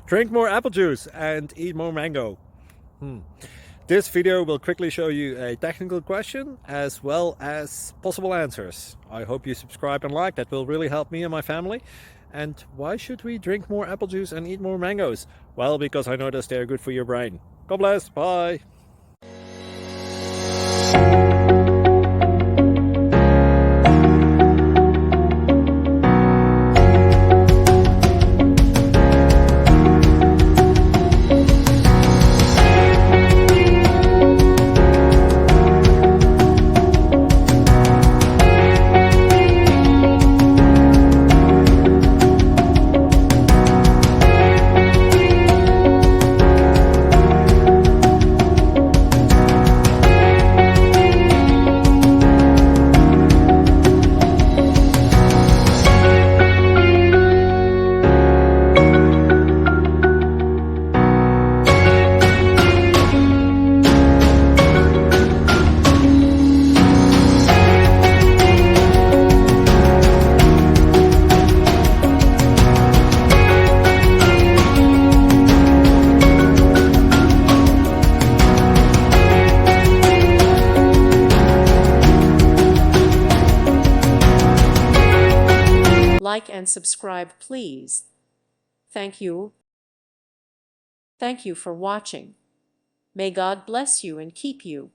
Drink more apple juice and eat more mango. This video will quickly show you a technical question as well as possible answers. I hope you subscribe and like, that will really help me and my family. And why should we drink more apple juice and eat more mangoes? Well, because I noticed they're good for your brain. God bless, bye! Like and subscribe, please. Thank you. Thank you for watching. May God bless you and keep you.